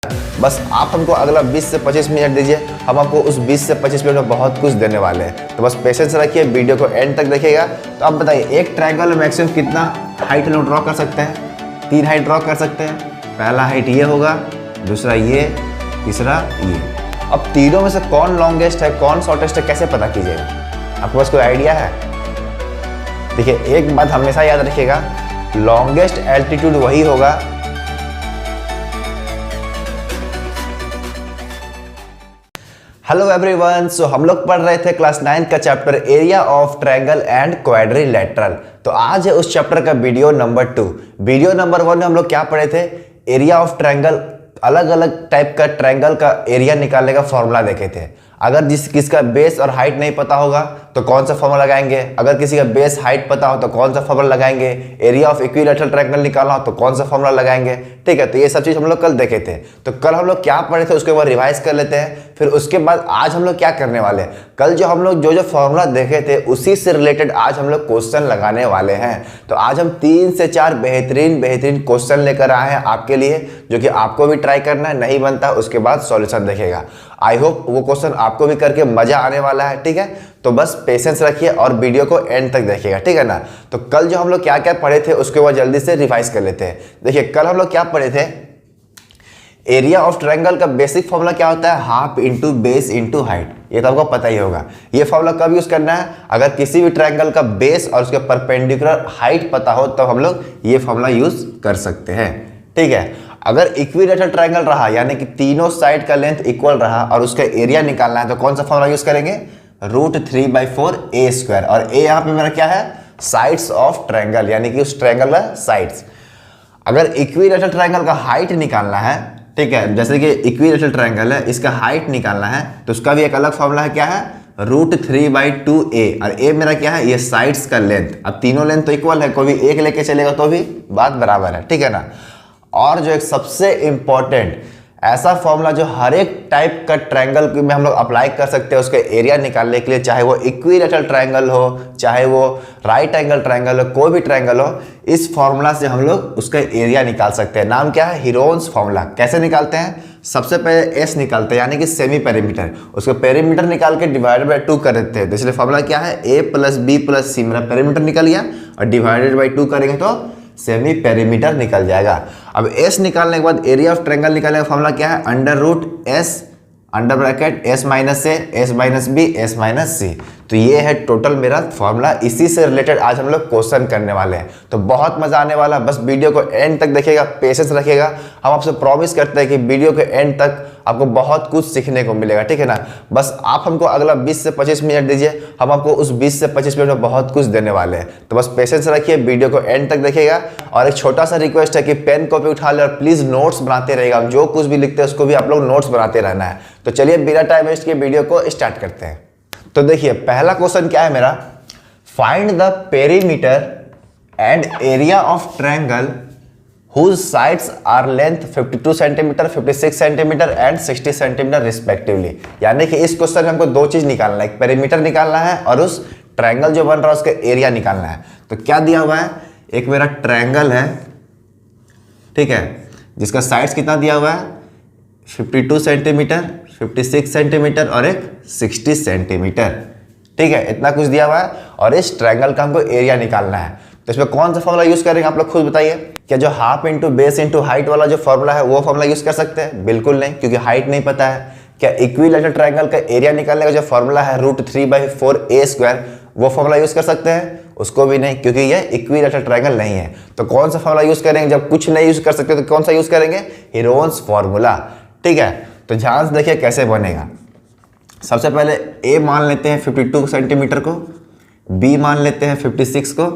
बस आप हमको अगला 20 से 25 मिनट दीजिए, हम आपको उस 20 से 25 मिनट में बहुत कुछ देने वाले हैं। तो बस पेशेंस रखिए, वीडियो को एंड तक देखिएगा। तो आप बताइए, एक ट्रायंगल में मैक्सिमम कितना हाइट हम लोग ड्रॉ कर सकते हैं? 3 हाइट ड्रॉ कर सकते हैं। पहला हाइट ये होगा, दूसरा ये, तीसरा ये। अब तीनों में से कौन लॉन्गेस्ट है, कौन शॉर्टेस्ट है, कैसे पता कीजिएगा? आपके पास कोई आइडिया है? देखिए, एक बात हमेशा याद रखिएगा, लॉन्गेस्ट एल्टीट्यूड वही होगा हेलो एवरीवन। सो हम लोग पढ़ रहे थे क्लास 9 का chapter area of triangle and quadrilateral. तो आज है उस चैप्टर का वीडियो नंबर 2। वीडियो नंबर 1 में हम लोग क्या पढ़े थे? एरिया ऑफ ट्रायंगल, अलग अलग टाइप का ट्रायंगल का एरिया निकालने का फॉर्मूला देखे थे। अगर किसका बेस और हाइट नहीं पता होगा तो कौन सा फॉर्मूला लगाएंगे, अगर किसी का बेस हाइट पता हो तो कौन सा फॉर्मूला लगाएंगे, एरिया ऑफ इक्विलैटरल ट्रायंगल निकालना हो तो कौन सा फॉर्मूला लगाएंगे। ठीक है, तो ये सब चीज हम लोग कल देखे थे। तो कल हम लोग क्या पढ़े थे उसके बाद रिवाइज कर लेते हैं। फिर उसके बाद आज हम लोग क्या करने वाले हैं, कल जो हम लोग जो फॉर्मूला देखे थे उसी से रिलेटेड आज हम लोग क्वेश्चन लगाने वाले हैं। तो आज हम 3 से 4 बेहतरीन क्वेश्चन लेकर आए हैं आपके लिए, जो कि आपको भी ट्राई करना है, नहीं बनता उसके बाद सॉल्यूशन देखेगा। आई होप वो क्वेश्चन आपको भी करके मजा आने वाला है। ठीक है, तो बस पेशेंस रखिए और वीडियो को एंड तक देखिएगा। ठीक है ना। तो कल जो हम लोग क्या क्या पढ़े थे उसके बाद जल्दी से रिवाइज कर लेते हैं। देखिए, कल हम लोग क्या पढ़े थे, एरिया ऑफ ट्रायंगल का बेसिक फॉर्मूला क्या होता है? Half into base into height. ये तो आपको पता ही होगा। ये फॉर्मूला कब यूज करना है? अगर किसी भी ट्रायंगल का बेस और उसके परपेंडिकुलर हाइट पता हो तब हम लोग ये फॉर्मूला यूज कर सकते हैं। ठीक है, अगर इक्विलैटरल ट्रायंगल रहा यानी कि तीनों साइड का लेंथ इक्वल रहा और उसका एरिया निकालना है तो कौन सा फॉर्मूला यूज करेंगे? √3/4 a²। और a यहाँ पे मेरा क्या है? साइड्स ऑफ ट्रायंगल, यानी कि उस ट्रायंगल का साइड्स। अगर इक्विलैटरल ट्रायंगल का हाइट निकालना है, ठीक है, जैसे कि इक्विलैटरल ट्रायंगल है, इसका हाइट निकालना है तो उसका भी एक अलग फॉर्मूला है। क्या है? √3/2a। और a मेरा क्या है? ये साइड्स का लेंथ। अब तीनों लेंथ तो इक्वल है, कोई भी एक लेके चलेगा तो भी बात बराबर है। ठीक है ना। और जो एक सबसे इंपॉर्टेंट ऐसा फॉर्मूला जो हर एक टाइप का ट्रायंगल में हम लोग अप्लाई कर सकते हैं उसके एरिया निकालने के लिए, चाहे वो इक्विलैटरल ट्रायंगल हो, चाहे वो राइट एंगल ट्रायंगल हो, कोई भी ट्रायंगल हो, इस फॉर्मूला से हम लोग उसका एरिया निकाल सकते हैं। नाम क्या है? Heron's formula. कैसे निकालते हैं? सबसे पहले एस निकालते हैं, यानी कि सेमी पेरीमीटर। उसका पेरीमीटर निकाल के डिवाइडेड बाई 2 कर देते हैं। तो इसलिए फॉर्मूला क्या है? a + b + c। मेरा पेरीमीटर निकल गया और डिवाइडेड बाई 2 करेंगे तो सेमी पेरीमीटर निकल जाएगा। अब एस निकालने के बाद एरिया ऑफ ट्रायंगल निकालने का फॉर्मूला क्या है? √S under bracket S - A S - B S - C। तो ये है टोटल मेरा फॉर्मूला। इसी से रिलेटेड आज हम लोग क्वेश्चन करने वाले हैं। तो बहुत मजा आने वाला, बस वीडियो को एंड तक देखिएगा, पेशेंस रखिएगा। हम आपसे प्रॉमिस करते हैं कि वीडियो के एंड तक आपको बहुत कुछ सीखने को मिलेगा। ठीक है ना। बस आप हमको अगला 20 से 25 मिनट दीजिए, हम आपको उस 20 से 25 मिनट में बहुत कुछ देने वाले हैं। तो बस पेशेंस रखिए, वीडियो को एंड तक देखिएगा। और एक छोटा सा रिक्वेस्ट है कि पेन कॉपी उठा ले और प्लीज नोट्स बनाते रहिएगा। हम जो कुछ भी लिखते हैं उसको भी आप लोग नोट्स बनाते रहना है। तो चलिए बिना टाइम वेस्ट किए वीडियो को स्टार्ट करते हैं। तो देखिए, पहला क्वेश्चन क्या है मेरा? Find the perimeter and area of triangle whose sides are length 52 centimetre, 56 centimetre and 60 centimetre respectively. यानी कि इस क्वेश्चन में हमको दो चीज निकालना है, एक पेरीमीटर निकालना है और उस ट्रायंगल जो बन रहा है उसका एरिया निकालना है। तो क्या दिया हुआ है? एक मेरा ट्रायंगल है, ठीक है, जिसका साइड्स कितना दिया हुआ है? 52 सेंटीमीटर, 56 सेंटीमीटर और एक 60 सेंटीमीटर। ठीक है, इतना कुछ दिया हुआ है और इस ट्रायंगल का हमको एरिया निकालना है। तो इसमें कौन सा फॉर्मूला यूज करेंगे आप लोग खुद बताइए। क्या जो half into base into height वाला जो फॉर्मूला है वो फॉर्मूला यूज कर सकते हैं? बिल्कुल नहीं, क्योंकि हाइट नहीं पता है। क्या इक्विलैटरल ट्रायंगल का एरिया निकालने का जो फॉर्मूला है √3/4 a², वो फॉर्मूला यूज कर सकते हैं? उसको भी नहीं, क्योंकि ये इक्विलैटरल ट्रायंगल नहीं है। तो कौन सा फॉर्मूला यूज करेंगे? जब कुछ नहीं यूज कर सकते तो कौन सा यूज करेंगे? Heron's formula. ठीक है, तो ध्यान से देखिए कैसे बनेगा। सबसे पहले a मान लेते हैं 52 सेंटीमीटर को, b मान लेते हैं 56 को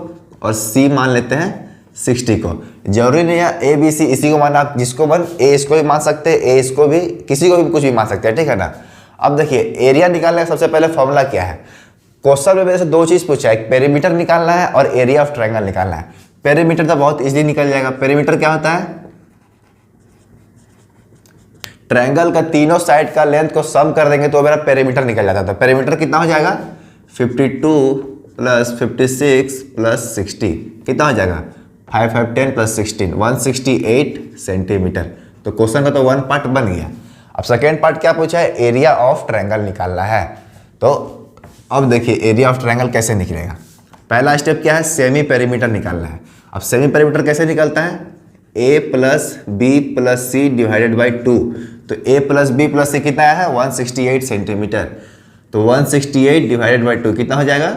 और c मान लेते हैं 60 को। जरूरी नहीं है a b c इसी को माना, आप जिसको मन a इसको भी मान सकते हैं, a इसको भी, किसी को भी कुछ भी मान सकते हैं। ठीक है ना। अब देखिए, एरिया निकालने का सबसे पहले फॉर्मूला क्या है? क्वेश्चन में मेरे से दो चीज पूछा है, एक पेरीमीटर निकालना है और एरिया ऑफ ट्रायंगल निकालना है। पेरीमीटर तो बहुत इजीली निकल जाएगा। पेरीमीटर क्या होता है? ट्रायंगल का तीनों साइड का लेंथ को सम कर देंगे तो मेरा पेरीमीटर निकल जाता है। पेरीमीटर कितना हो जाएगा? 52 + 56 + 60 कितना हो जाएगा? 5 5 10 + 16 168 सेंटीमीटर। तो क्वेश्चन का तो वन पार्ट बन गया। अब सेकेंड पार्ट क्या पूछा है, एरिया ऑफ ट्रायंगल निकालना है। तो अब देखिए एरिया ऑफ ट्रायंगल कैसे निकलेगा। पहला स्टेप क्या है, सेमी पेरीमीटर निकालना है। अब सेमी पेरीमीटर कैसे निकलता है, a plus B plus C divided by 2। तो a plus B plus C कितना है, 168 सेंटीमीटर। तो 168 डिवाइडेड बाई 2 कितना हो जाएगा,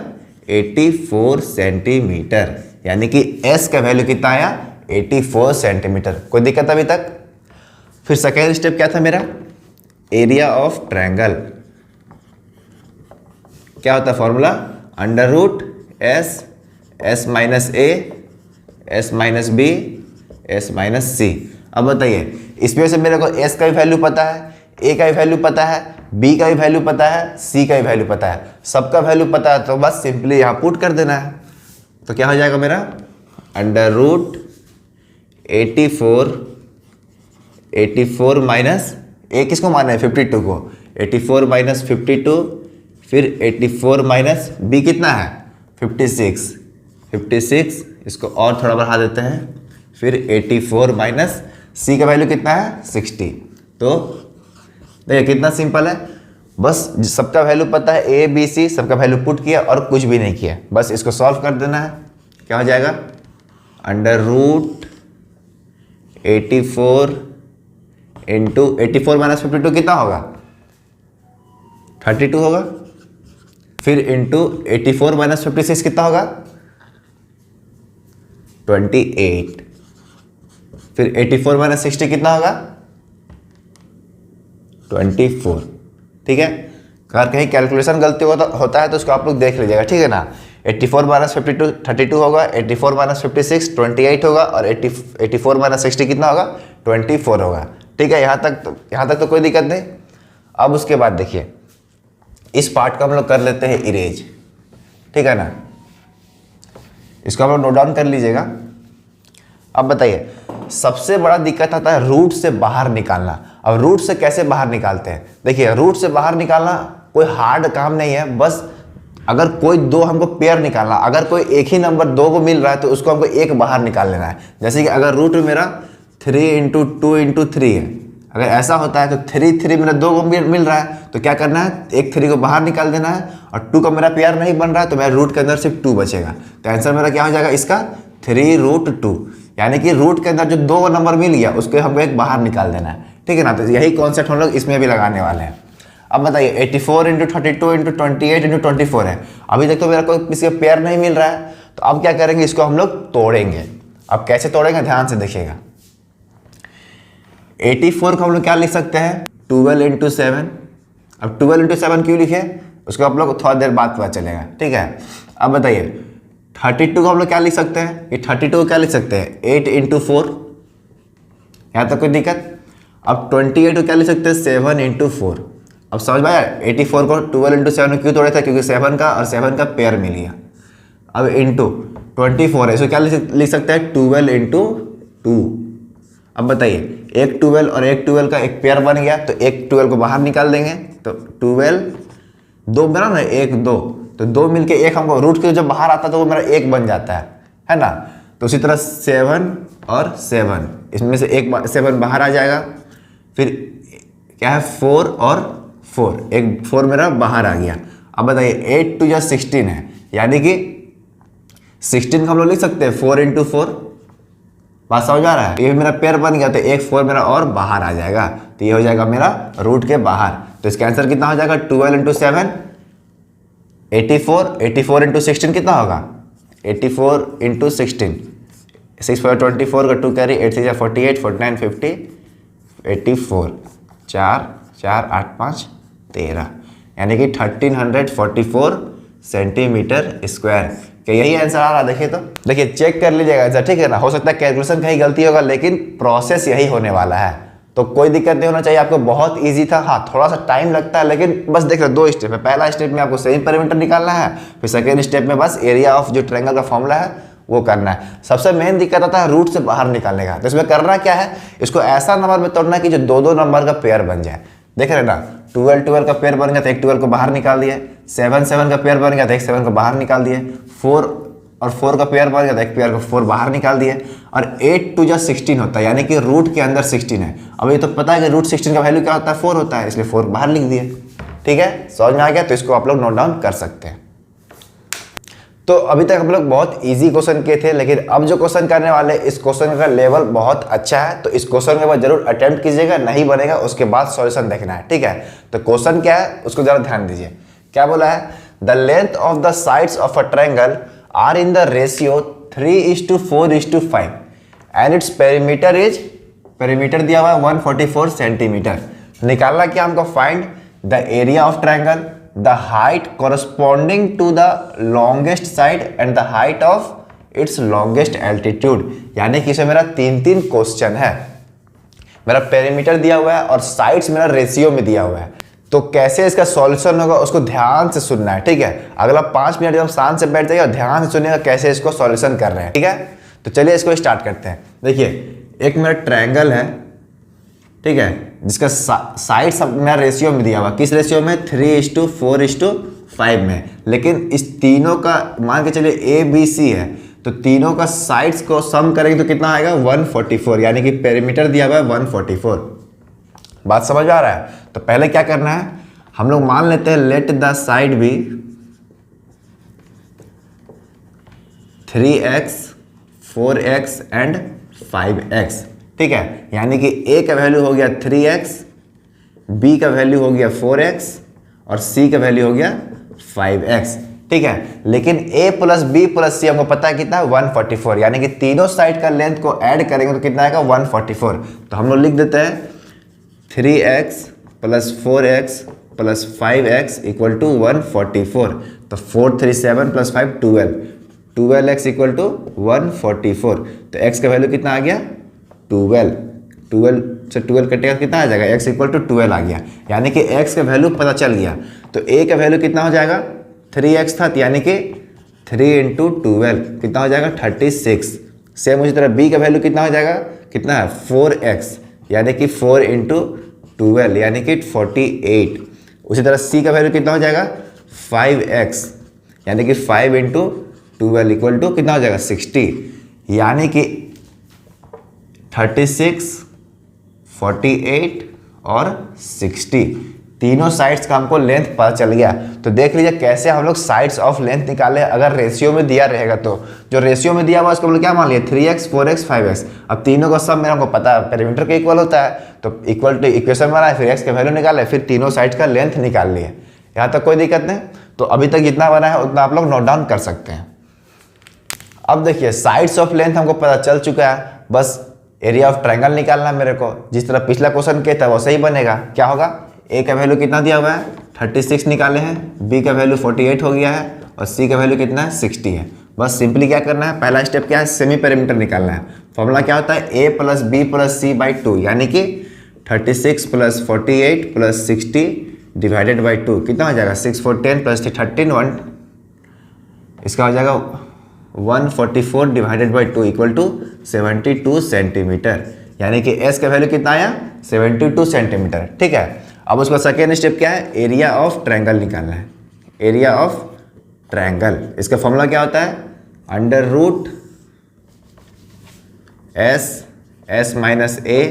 84 सेंटीमीटर। यानी कि s का वैल्यू कितना आया, 84 सेंटीमीटर। कोई दिक्कत अभी तक। फिर सेकेंड स्टेप क्या था मेरा, एरिया ऑफ ट्रायंगल क्या होता है formula, under root S, S minus A, S minus B, S minus C. अब बताइए इसमें से मेरे को एस का भी वैल्यू पता है, ए का भी वैल्यू पता है, बी का भी वैल्यू पता है, सी का भी वैल्यू पता है, सबका वैल्यू पता है। तो बस सिंपली यहाँ पुट कर देना है। तो क्या हो जाएगा मेरा, अंडर रूट 84 माइनस ए किसको माना है, 52 को, 84 माइनस 52, फिर 84 माइनस बी कितना है 56, इसको और थोड़ा बढ़ा देते हैं, फिर 84 माइनस सी का वैल्यू कितना है 60। तो देखिए कितना सिंपल है, बस सबका वैल्यू पता है, ए बी सी सबका वैल्यू पुट किया और कुछ भी नहीं किया, बस इसको सॉल्व कर देना है। क्या हो जाएगा, अंडर रूट 84 इंटू 84 माइनस 52 कितना होगा, 32 होगा। फिर इंटू 84 माइनस 56 कितना होगा, 28। फिर 84 माइनस 60 कितना होगा, 24। ठीक है, अगर कहीं कैलकुलेशन गलती होता है तो उसको आप लोग देख लीजिएगा, ठीक है ना। 84 माइनस 52 32 होगा, 84 माइनस 56 28 होगा, और 84 माइनस 60 कितना होगा, 24 होगा। ठीक है, यहाँ तक तो कोई दिक्कत नहीं। अब उसके बाद देखिए इस पार्ट को हम लोग कर लेते हैं इरेज, ठीक है ना। इसको हम लोग नोट डाउन कर लीजिएगा। अब बताइए सबसे बड़ा दिक्कत आता है रूट से बाहर निकालना। अब रूट से कैसे बाहर निकालते हैं, देखिए रूट से बाहर निकालना कोई हार्ड काम नहीं है, बस अगर कोई दो हमको पेयर निकालना, अगर कोई एक ही नंबर दो को मिल रहा है तो उसको हमको एक बाहर निकाल लेना है। जैसे कि अगर रूट मेरा 3 इंटू 2 इंटू 3 है, अगर ऐसा होता है तो 3 मेरा दो को मिल रहा है तो क्या करना है, एक 3 को बाहर निकाल देना है, और 2 का मेरा पेयर नहीं बन रहा है तो मेरा रूट के अंदर सिर्फ 2 बचेगा। तो आंसर मेरा क्या हो जाएगा इसका, 3√2। यानी कि रूट के अंदर जो दो नंबर मिल गया उसको हमको एक बाहर निकाल देना है, ठीक है ना। तो यही कॉन्सेप्ट हम लोग इसमें भी लगाने वाले हैं। अब बताइए 84 इंटू 32 इंटू 28 इंटू 24 है, अभी तक तो मेरा कोई किसी का पेयर नहीं मिल रहा है, तो अब क्या करेंगे, इसको हम लोग तोड़ेंगे। अब कैसे तोड़ेंगे ध्यान से देखिएगा। 84 को हम लोग क्या लिख सकते हैं, 12 इंटू 7। अब 12 इंटू 7 क्यों लिखे उसको आप लोग थोड़ा देर बाद पता चलेगा, ठीक है। अब बताइए 32 को हम लोग क्या लिख सकते हैं, ये 32 को क्या लिख सकते हैं, 8 इंटू 4। यहाँ तक कोई दिक्कत। अब 28 को क्या लिख सकते हैं, 7 इंटू 4। अब समझ में आया 84 को 12 इंटू 7 में क्यों तोड़े थे, क्योंकि 7 का और 7 का पेयर मिल गया। अब इंटू 24 है, इसको क्या लिख सकते हैं, 12 इंटू 2। अब बताइए एक 12 और एक 12 का एक पेयर बन गया, तो एक 12 को बाहर निकाल देंगे, तो 12 दो मेरा ना, एक 2, तो 2 मिलके एक हमको रूट के जब बाहर आता है तो वो मेरा 1 बन जाता है ना। तो उसी तरह 7 और 7, इसमें से एक 7 बाहर आ जाएगा। फिर क्या है 4 और 4, एक 4 मेरा बाहर आ गया। अब बताइए 8 2 16 है, यानी कि 16 को हम लोग लिख सकते हैं 4 इंटू 4। बात समझ आ रहा है, ये मेरा पेयर बन गया, तो एक 4 मेरा और बाहर आ जाएगा, तो ये हो जाएगा मेरा रूट के बाहर। तो इसका आंसर कितना हो जाएगा, 12 इंटू 7 84, 84 इंटू 16 कितना होगा, 84 इंटू 16, 6 4 24 का 2 कैरी, 8 6 48, 49 50 84, 4 4 8 5 13, यानी कि 1344 सेंटीमीटर स्क्वायर। क्या यही आंसर आ रहा है, देखिए तो देखिए चेक कर लीजिएगा आंसर, ठीक है ना। हो सकता है कैलकुलेशन कहीं गलती होगा, लेकिन प्रोसेस यही होने वाला है, तो कोई दिक्कत नहीं होना चाहिए आपको। बहुत इजी था, हाँ थोड़ा सा टाइम लगता है, लेकिन बस देख लो 2 स्टेप है। पहला स्टेप में आपको सेमी पेरीमीटर निकालना है, फिर सेकेंड स्टेप में बस एरिया ऑफ जो ट्रायंगल का फॉर्मूला है वो करना है। सबसे मेन दिक्कत आता है रूट से बाहर निकालने का। तो इसमें करना क्या है, इसको ऐसा नंबर में तोड़ना कि जो 2 नंबर का पेयर बन जाए। देख रहे ना, 12 का पेयर बन गया तो एक 12 को बाहर निकाल दिए, 7 7 का पेयर बन गया तो एक 7 को बाहर निकाल दिए, 4 और 4 का पेयर बन गया था, एक पेयर को 4 बाहर निकाल दिए और 8 टू जा 16 होता है, यानी कि रूट के अंदर 16 है। अब ये तो पता है कि रूट 16 का वैल्यू क्या होता है, 4 होता है, इसलिए 4 बाहर लिख दिए। ठीक है, समझ में आ गया? तो इसको आप लोग नोट डाउन कर सकते हैं। तो अभी तक हम लोग बहुत इजी क्वेश्चन किए थे, लेकिन अब जो क्वेश्चन करने वाले इस क्वेश्चन का लेवल बहुत अच्छा है, तो इस क्वेश्चन के बाद जरूर अटेम्प्ट कीजिएगा, नहीं बनेगा उसके बाद सॉल्यूशन देखना है। ठीक है, तो क्वेश्चन क्या है उसको जरा ध्यान दीजिए। क्या बोला है, the length of the sides of a triangle are in the ratio 3:4:5 and its perimeter दिया हुआ है 144 सेंटीमीटर। निकालना क्या हमको, find the area of triangle, the height corresponding to the longest side and the height of its longest altitude। यानी कि इसमें मेरा 3 क्वेश्चन है, मेरा पेरीमीटर दिया हुआ है और साइड्स मेरा रेशियो में दिया हुआ है। तो कैसे इसका सॉल्यूशन होगा उसको ध्यान से सुनना है। ठीक है, अगला 5 मिनट जब शांत से बैठ जाइए और ध्यान से सुनिएगा कैसे इसको सॉल्यूशन कर रहे हैं। ठीक है, तो चलिए इसको स्टार्ट करते हैं। देखिए, एक मेरा ट्रायंगल है, ठीक है, जिसका साइड सब मेरा रेशियो में दिया हुआ, किस रेशियो में, 3:4:5 में। लेकिन इस तीनों का मान के चलिए ए बी सी है, तो तीनों का साइड्स को सम करेंगे तो कितना आएगा, 144, यानी कि पेरीमीटर दिया हुआ है 144। बात समझ में आ रहा है? तो पहले क्या करना है, हम लोग मान लेते हैं let the side be 3x 4x and 5x। ठीक है, यानी कि a का वैल्यू हो गया 3x, b का वैल्यू हो गया 4x और c का वैल्यू हो गया 5x। ठीक है, लेकिन a plus b plus c हमको पता है कितना है, 144, यानी कि तीनों साइड का लेंथ को ऐड करेंगे तो कितना आएगा, 144। तो हम लोग लिख देते हैं 3x plus 4x plus 5x equal to 144। तो 4 3 7 प्लस 5 12x इक्वल टू 144। तो x का वैल्यू कितना आ गया, 12 से 12 कटेगा कितना आ जाएगा, x इक्वल टू 12 आ गया, यानी कि x का वैल्यू पता चल गया। तो a का वैल्यू कितना हो जाएगा, 3x था, यानी कि 3 × 12 कितना हो जाएगा, 36। सेम उसी तरह b का वैल्यू कितना हो जाएगा, कितना है, 4x, यानी कि 4 × 12 यानी कि 48। उसी तरह c का वैल्यू कितना हो जाएगा, 5x, यानी कि 5 × 12 इक्वल टू कितना हो जाएगा, 60। यानी कि 36, 48 और 60 तीनों साइड्स का हमको लेंथ पता चल गया। तो देख लीजिए कैसे हम लोग साइड्स ऑफ लेंथ निकाले, अगर रेशियो में दिया रहेगा तो। जो रेशियो में दिया हुआ उसको हम लोग क्या मान लिए, 3x 4x 5x। अब तीनों का सब मेरे को पता है पेरीमीटर के इक्वल होता है, तो इक्वल टू इक्वेशन बनाए, फिर x का वैल्यू निकाले, फिर तीनों साइड्स का लेंथ निकाल लिए। यहाँ तक कोई दिक्कत नहीं। तो अभी तक जितना बना है उतना आप लोग नोट डाउन कर सकते हैं। अब देखिए साइड्स ऑफ लेंथ हमको पता चल चुका है, बस एरिया ऑफ ट्रायंगल निकालना है मेरे को। जिस तरह पिछला क्वेश्चन किया था वैसे ही बनेगा। क्या होगा, a का वैल्यू कितना दिया हुआ है, 36 निकाले हैं, b का वैल्यू 48 हो गया है और c का वैल्यू कितना है, 60 है। बस सिंपली क्या करना है, पहला स्टेप क्या है, सेमी पेरीमीटर निकालना है। फॉर्मूला क्या होता है, a plus b plus c by 2, यानी कि 36 प्लस 48 प्लस 60 डिवाइडेड बाई 2 कितना हो जाएगा, 6 4 10 प्लस 13 1, इसका हो जाएगा 144 divided by 2 equal to 72 centimetre, यानी कि s का वैल्यू कितना आया, 72 सेंटीमीटर। ठीक है, अब उसका सेकेंड स्टेप क्या है, एरिया ऑफ ट्रायंगल निकालना है। एरिया ऑफ ट्रायंगल, इसका फॉर्मूला क्या होता है, under root s minus a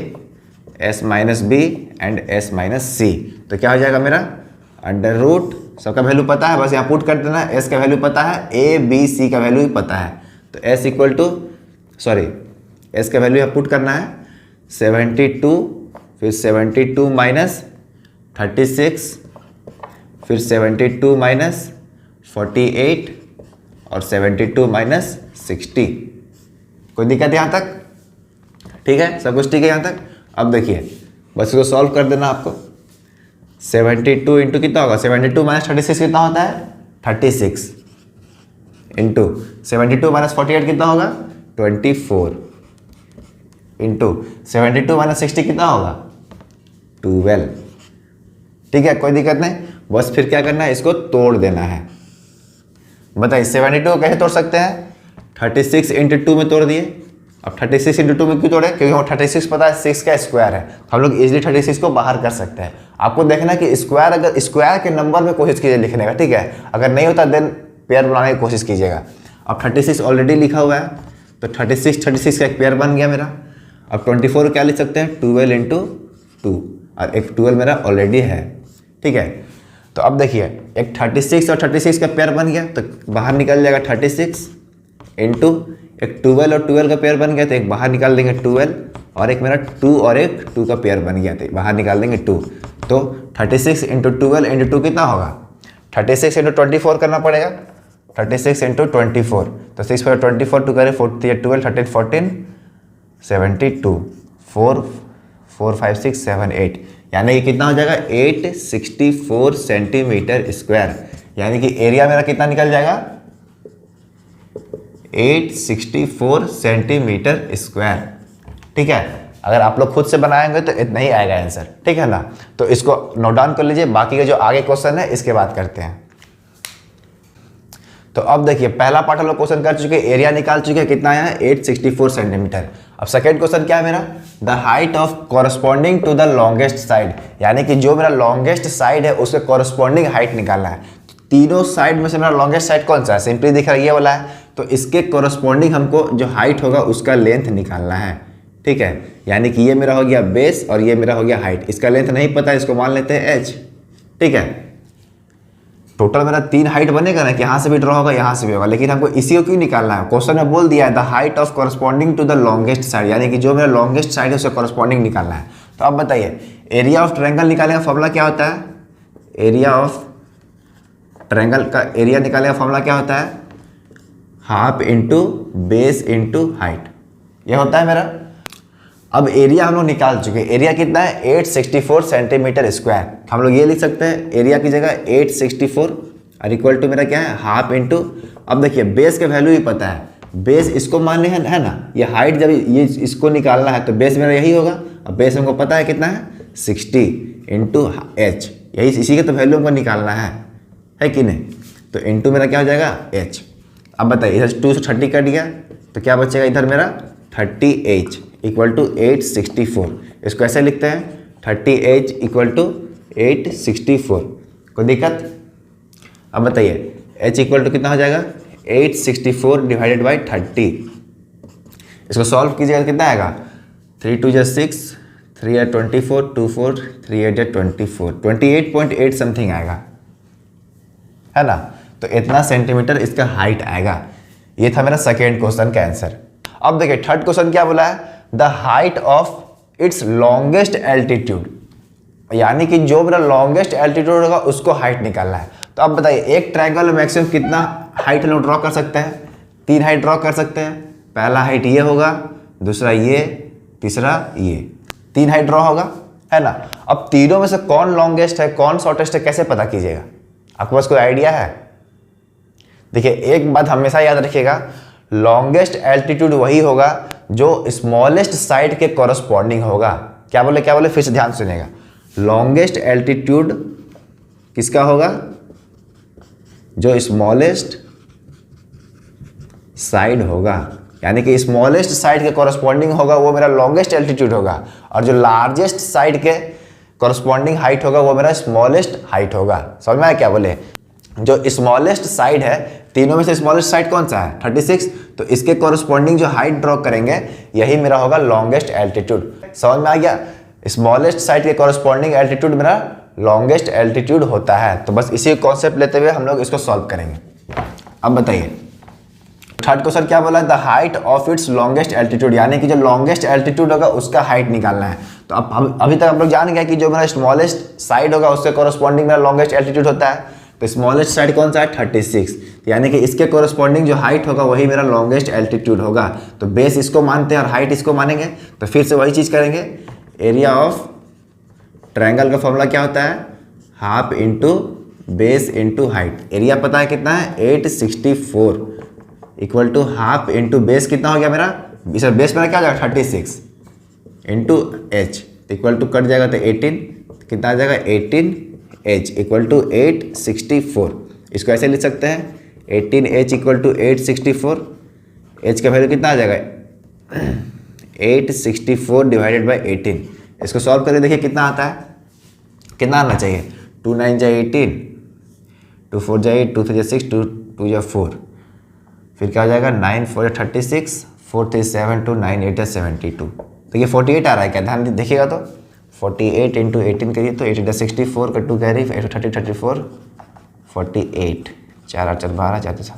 s minus b and s minus c। तो क्या हो जाएगा मेरा, अंडर रूट, सबका वैल्यू पता है, बस यहाँ पुट कर देना। s का वैल्यू पता है, a b c का वैल्यू भी पता है, तो s इक्वल टू s का वैल्यू यहाँ पुट करना है 72, फिर 72 माइनस 36, फिर 72 माइनस 48 और 72 माइनस 60। कोई दिक्कत यहाँ तक, ठीक है, सब कुछ ठीक है यहाँ तक। अब देखिए बस इसको सॉल्व कर देना आपको। 72 इंटू कितना होगा, 72 माइनस 36 कितना होता है, 36 इंटू 72 माइनस 48 कितना होगा, 24 इंटू 72 माइनस 60 कितना होगा, 12। ठीक है, कोई दिक्कत नहीं। बस फिर क्या करना है, इसको तोड़ देना है। बताइए 72 को कैसे तोड़ सकते हैं, 36 इंटू 2 में तोड़ दिए। अब 36 इंटू 2 में क्यों तोड़े, क्योंकि हम 36 पता है 6 का स्क्वायर है, तो हम लोग इजीली 36 को बाहर कर सकते हैं। आपको देखना कि स्क्वायर, अगर स्क्वायर के नंबर में कोशिश कीजिए लिखने का, ठीक है, अगर नहीं होता देन पेयर बनाने की कोशिश कीजिएगा। अब 36 ऑलरेडी लिखा हुआ है, तो 36 का एक पेयर बन गया मेरा। अब 24 क्या लिख सकते हैं, 12 इंटू 2, और एक 12 मेरा ऑलरेडी है, ठीक है। तो अब देखिए एक 36 और 36 का पेयर बन गया, तो बाहर निकल जाएगा 36 इंटू एक 12 और 12 का पेयर बन गया, तो एक बाहर निकाल देंगे 12, और एक मेरा 2 और एक 2 का पेयर बन गया, तो बाहर निकाल देंगे 2। तो 36 इंटू 12 इंटू 2 कितना होगा, 36 इंटू 24 करना पड़ेगा, 36 इंटू 24, तो 6 पर 24 2 करे 12 13 14 72 4 4 5 6 7 8, यानी कि कितना हो जाएगा 864 सेंटीमीटर स्क्वायर, यानी कि एरिया मेरा कितना निकल जाएगा 864 सेंटीमीटर स्क्वायर, ठीक है। अगर आप लोग खुद से बनाएंगे तो इतना ही आएगा आंसर, ठीक है ना। तो इसको नोट डाउन कर लीजिए, बाकी के जो आगे क्वेश्चन है इसके बाद करते हैं। तो अब देखिए पहला पार्ट हम लोग क्वेश्चन कर चुके, एरिया निकाल चुके हैं, कितना आया है 864 सेंटीमीटर। अब सेकंड क्वेश्चन क्या है मेरा, the height of corresponding to the longest side, यानी कि जो मेरा लॉन्गेस्ट साइड है उसके कॉरस्पॉन्डिंग हाइट निकालना है। तीनों साइड में से मेरा लॉन्गेस्ट साइड कौन सा है, सिंपली दिख रहा है ये वाला है, तो इसके कॉरस्पॉन्डिंग हमको जो हाइट होगा उसका लेंथ निकालना है, ठीक है। यानी कि ये मेरा हो गया बेस और ये मेरा हो गया हाइट, इसका लेंथ नहीं पता है, इसको मान लेते हैं h, ठीक है। टोटल मेरा 3 हाइट बनेगा ना, कि यहाँ से भी ड्रॉ होगा यहाँ से भी होगा, लेकिन हमको इसी को क्यों निकालना है, क्वेश्चन में बोल दिया है the height of corresponding to the longest side, यानी कि जो मेरा लॉन्गेस्ट साइड है उससे कॉरस्पॉन्डिंग निकालना है। तो अब बताइए एरिया ऑफ ट्रायंगल निकालने का फॉर्मूला क्या होता है, एरिया ऑफ ट्रायंगल का एरिया निकालने का फॉर्मूला क्या होता है, half into base into height, ये होता है मेरा। अब एरिया हम लोग निकाल चुके हैं, एरिया कितना है 864 सेंटीमीटर स्क्वायर, हम लोग ये लिख सकते हैं एरिया की जगह 864 और इक्वल टू मेरा क्या है हाफ इंटू, अब देखिए बेस के वैल्यू ही पता है, बेस इसको मानने है ना, ये हाइट जब ये इसको निकालना है तो बेस मेरा यही होगा, अब बेस हमको पता है कितना है 60 इंटू एच, यही इसी के तो वैल्यू हमको निकालना है कि नहीं, तो इंटू मेरा क्या हो जाएगा एच। अब बताइए इधर 2 से 30 कट गया तो क्या बचेगा इधर मेरा 30h इक्वल टू 864, इसको ऐसे लिखते हैं 30h इक्वल टू 864, कोई दिक्कत। अब बताइए h इक्वल टू कितना हो जाएगा 864 डिवाइडेड बाई 30, इसको सॉल्व कीजिएगा कितना आएगा 3 2 6 3 8 24 2 4 3 8 24 28.8 समथिंग आएगा, है ना। तो इतना सेंटीमीटर इसका हाइट आएगा। ये था मेरा सेकेंड क्वेश्चन का आंसर। अब देखिए थर्ड क्वेश्चन क्या बोला है, the height of its longest altitude, यानी कि जो मेरा लॉन्गेस्ट एल्टीट्यूड होगा उसको हाइट निकालना है। तो अब बताइए एक ट्रायंगल में मैक्सिमम कितना हाइट हम लोग ड्रॉ कर सकते हैं, 3 हाइट ड्रॉ कर सकते हैं। पहला हाइट ये होगा, दूसरा ये, तीसरा ये, 3 हाइट ड्रॉ होगा, है ना। अब तीनों में से कौन लॉन्गेस्ट है कौन शॉर्टेस्ट है कैसे पता कीजिएगा, आपके पास कोई आइडिया है। देखिए एक बात हमेशा याद रखिएगा, लॉन्गेस्ट एल्टीट्यूड वही होगा जो स्मॉलेस्ट साइड के कॉरस्पॉन्डिंग होगा। क्या बोले फिर से ध्यान सुनिएगा, लॉन्गेस्ट एल्टीट्यूड किसका होगा, जो स्मॉलेस्ट साइड होगा, यानी कि स्मॉलेस्ट साइड के कॉरस्पॉन्डिंग होगा वो मेरा लॉन्गेस्ट एल्टीट्यूड होगा, और जो लार्जेस्ट साइड के कॉरस्पॉन्डिंग हाइट होगा वो मेरा स्मॉलेस्ट हाइट होगा। समझ में आया क्या बोले, जो स्मॉलेस्ट साइड है तीनों में से स्मॉलेस्ट साइड कौन सा है 36, तो इसके कॉरस्पॉन्डिंग जो हाइट ड्रॉ करेंगे यही मेरा होगा लॉन्गेस्ट एल्टीट्यूड। समझ में आ गया, स्मॉलेस्ट साइड के कॉरस्पॉन्डिंग एल्टीट्यूड मेरा लॉन्गेस्ट एल्टीट्यूड होता है। तो बस इसी कॉन्सेप्ट लेते हुए हम लोग इसको सॉल्व करेंगे। अब बताइए थर्ड क्वेश्चन क्या बोला है, the height of its longest altitude, यानी कि जो लॉन्गेस्ट एल्टीट्यूड होगा उसका हाइट निकालना है। तो अब अभी तक हम लोग जान गए कि जो मेरा स्मॉलेस्ट साइड होगा उससे कॉरस्पॉन्डिंग मेरा लॉन्गेस्ट एल्टीट्यूड होता है, तो स्मॉलेस्ट साइड कौन सा है 36, यानी कि इसके कॉरस्पॉन्डिंग जो हाइट होगा वही मेरा लॉन्गेस्ट एल्टीट्यूड होगा। तो बेस इसको मानते हैं और हाइट इसको मानेंगे, तो फिर से वही चीज़ करेंगे। एरिया ऑफ ट्रायंगल का फॉर्मूला क्या होता है, half into base into height. Area पता है कितना है 864 equal to half into base कितना हो गया मेरा, सर बेस मेरा क्या हो जाएगा 36 into H equal to cut जाएगा तो 18, कितना आ जाएगा 18h इक्वल टू 864। इसको ऐसे लिख सकते हैं 18h इक्वल टू 864, h का वैल्यू कितना आ जाएगा 864 डिवाइडेड बाई 18। इसको सॉल्व करके देखिए कितना आता है, कितना आना चाहिए 2 9 जा 18, 2 4 जा 8, 2 3 जा 6, 2 2 जा 4, फिर क्या हो जाएगा 9 4 36, 4 3 7 2, 9 8 72। तो ये 48 आ रहा है क्या, ध्यान देखिएगा तो 48 इंटू 18 करिए तो 8 64 का 2 कैरी 30 34 48, 4 8 12 4 7।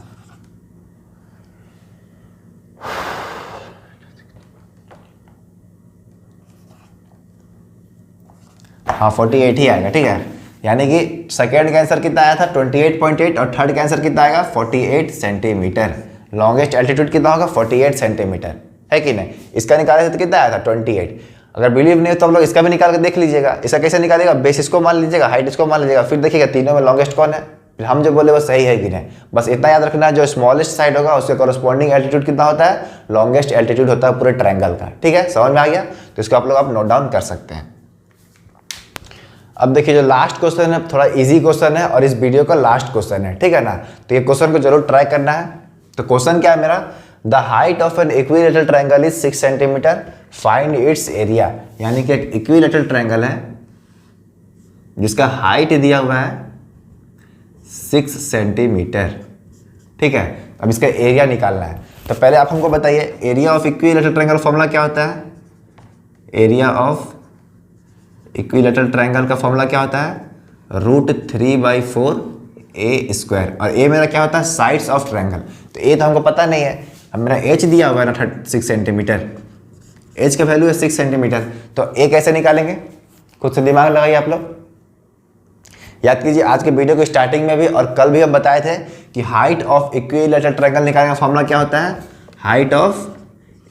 हाँ 48 ही आएगा, ठीक है। यानी कि सेकेंड का आंसर कितना आया था 28.8 और थर्ड का आंसर कितना आएगा 48 सेंटीमीटर। लॉन्गेस्ट एल्टीट्यूड कितना होगा 48 सेंटीमीटर, है कि नहीं। इसका निकाले तो कितना आया था 28। अगर बिलीव नहीं हो तो हम लोग इसका भी निकाल के देख लीजिएगा। इसका कैसे निकालेगा, बेस इसको मान लीजिएगा, हाइट इसको मान लीजिएगा, फिर देखिएगा तीनों में लॉन्गेस्ट कौन है, फिर हम जो बोले वो सही है कि नहीं। बस इतना याद रखना है, जो स्मॉलेस्ट साइड होगा उसके कॉरस्पॉन्डिंग एल्टीट्यूड कितना होता है, लॉन्गेस्ट एल्टीट्यूड होता है पूरे ट्रायंगल का, ठीक है। समझ में आ गया, तो इसको आप लोग आप नोट डाउन कर सकते हैं। अब देखिए जो लास्ट क्वेश्चन है थोड़ा इजी क्वेश्चन है और इस वीडियो का लास्ट क्वेश्चन है, ठीक है ना। तो ये क्वेश्चन को जरूर ट्राई करना है। तो क्वेश्चन क्या है मेरा, the height of an equilateral triangle is 6 centimetre, find its area. यानी कि एक इक्विलेटरल ट्रायंगल है जिसका हाइट दिया हुआ है 6 सेंटीमीटर, ठीक है। अब इसका एरिया निकालना है। तो पहले आप हमको बताइए area of equilateral triangle formula क्या होता है। एरिया ऑफ इक्विलेटरल ट्रायंगल का फॉर्मूला क्या होता है, √3/4 ए स्क्वायर। और ए मेरा क्या होता है, साइड्स ऑफ ट्रायंगल। तो ए तो हमको पता नहीं है, अब मेरा एच दिया हुआ है ना 6 सेंटीमीटर, एच का वैल्यू है 6 सेंटीमीटर। तो ए कैसे निकालेंगे, खुद से दिमाग लगाइए आप लोग। याद कीजिए आज के वीडियो के स्टार्टिंग में भी और कल भी हम बताए थे कि हाइट ऑफ इक्विलेटरल ट्रायंगल निकालने का फॉर्मूला क्या होता है। हाइट ऑफ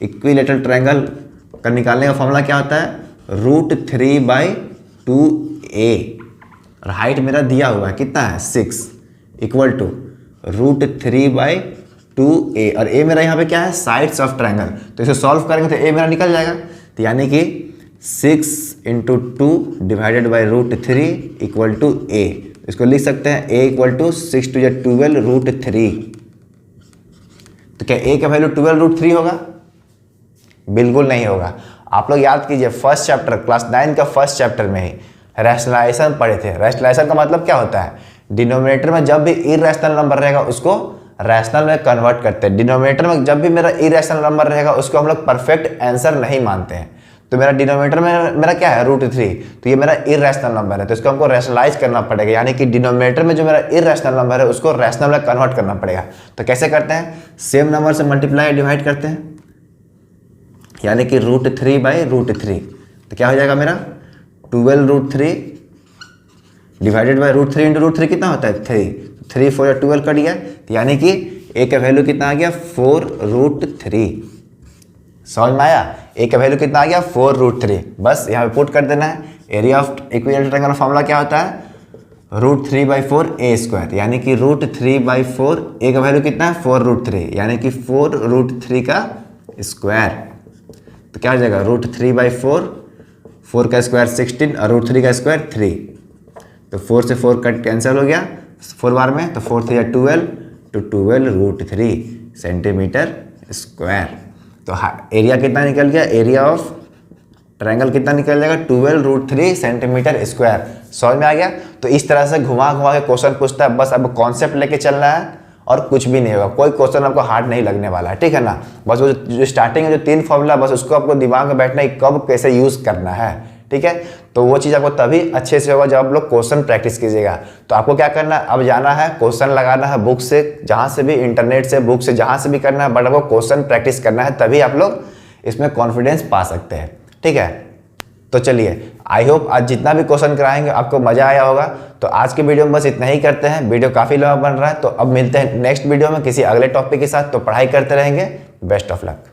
इक्विलेटरल ट्रायंगल का निकालने का फॉर्मूला क्या होता है, √3/2a। और हाइट मेरा दिया हुआ है कितना है 6, इक्वल टू √3/2a। और a मेरा यहाँ पे क्या है, साइड्स ऑफ ट्रायंगल। तो इसे सॉल्व करेंगे तो a मेरा निकल जाएगा। तो यानी कि 6 × 2 divided by √3 equal to a। इसको लिख सकते हैं a इक्वल टू 6 2 12 √3। तो क्या a का वैल्यू 12 √3 होगा, बिल्कुल नहीं होगा। आप लोग याद कीजिए फर्स्ट चैप्टर क्लास 9 का फर्स्ट चैप्टर में ही रैशनलाइजेशन पढ़े थे। रैशनलाइजेशन का मतलब क्या होता है, डिनोमिनेटर में जब भी इरेशनल नंबर रहेगा उसको रैशनल में कन्वर्ट करते हैं। डिनोमिनेटर में जब भी मेरा इरेशनल नंबर रहेगा उसको हम लोग परफेक्ट आंसर नहीं मानते हैं। तो मेरा डिनोमिनेटर में मेरा क्या है √3, तो ये मेरा इरेशनल नंबर है, तो इसको हमको रैशनलाइज करना पड़ेगा। यानी कि डिनोमिनेटर में जो मेरा इरेशनल नंबर है उसको रैशनल में कन्वर्ट करना पड़ेगा। तो कैसे करते हैं, सेम नंबर से मल्टीप्लाई डिवाइड करते हैं, यानी कि √3/√3। तो क्या हो जाएगा मेरा 12 √3 डिवाइडेड बाई √3 इंटू √3 कितना होता है 3, 3 4 12 कट गया। तो यानी कि ए का वैल्यू कितना आ गया 4 √3। समझ में आया, ए का वैल्यू कितना आ गया 4 √3। बस यहाँ पे पुट कर देना है। एरिया ऑफ इक्विलेटरल ट्रायंगल का फॉर्मूला क्या होता है, √3/4 a स्क्वायर। यानी कि √3/4 ए का वैल्यू कितना है 4 √3, यानी कि 4 √3 का स्क्वायर। तो क्या हो जाएगा √3/4, 4 का स्क्वायर 16 और √3 का स्क्वायर 3। तो 4 से 4 कट कैंसिल हो गया 4 बार में, तो 4 3 12 तो 12 √3 सेंटीमीटर स्क्वायर। तो एरिया कितना निकल गया, एरिया ऑफ ट्रायंगल कितना निकल जाएगा 12 √3 सेंटीमीटर स्क्वायर। समझ में आ गया। तो इस तरह से घुमा घुमा के क्वेश्चन पूछता है, बस अब कॉन्सेप्ट लेके चलना है और कुछ भी नहीं होगा। कोई क्वेश्चन आपको हार्ड नहीं लगने वाला है, ठीक है ना। बस वो जो स्टार्टिंग में जो 3 फॉर्मूला बस उसको आपको दिमाग में बैठना है कब कैसे यूज़ करना है, ठीक है। तो वो चीज़ आपको तभी अच्छे से होगा जब आप लोग क्वेश्चन प्रैक्टिस कीजिएगा। तो आपको क्या करना है, अब जाना है क्वेश्चन लगाना है बुक से, जहाँ से भी, इंटरनेट से, बुक से, जहाँ से भी करना है, बट आपको क्वेश्चन प्रैक्टिस करना है, तभी आप लोग इसमें कॉन्फिडेंस पा सकते हैं, ठीक है। तो चलिए, आई होप आज जितना भी क्वेश्चन कराएंगे आपको मज़ा आया होगा। तो आज के वीडियो में बस इतना ही करते हैं, वीडियो काफ़ी लंबा बन रहा है। तो अब मिलते हैं नेक्स्ट वीडियो में किसी अगले टॉपिक के साथ। तो पढ़ाई करते रहेंगे, बेस्ट ऑफ लक।